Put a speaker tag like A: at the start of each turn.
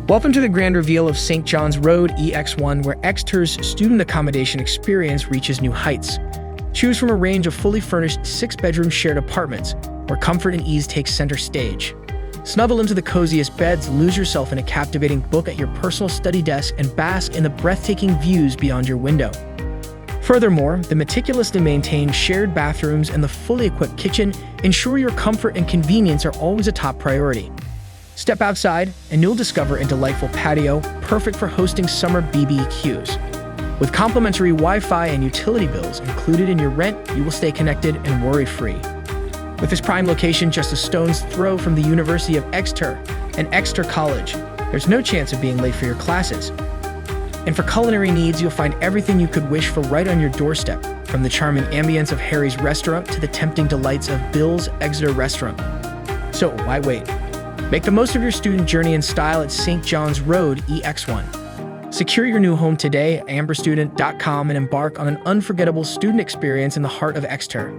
A: Welcome to the grand reveal of St. John's Road EX1, where Exeter's student accommodation experience reaches new heights. Choose from a range of fully furnished 6-bedroom shared apartments, where comfort and ease take center stage. Snuggle into the coziest beds, lose yourself in a captivating book at your personal study desk, and bask in the breathtaking views beyond your window. Furthermore, the meticulously maintained shared bathrooms and the fully equipped kitchen ensure your comfort and convenience are always a top priority. Step outside, and you'll discover a delightful patio, perfect for hosting summer BBQs. With complimentary Wi-Fi and utility bills included in your rent, you will stay connected and worry-free. With this prime location just a stone's throw from the University of Exeter and Exeter College, there's no chance of being late for your classes. And for culinary needs, you'll find everything you could wish for right on your doorstep, from the charming ambience of Harry's restaurant to the tempting delights of Bill's Exeter restaurant. So why wait? Make the most of your student journey in style at St. John's Road EX1. Secure your new home today at amberstudent.com and embark on an unforgettable student experience in the heart of Exeter.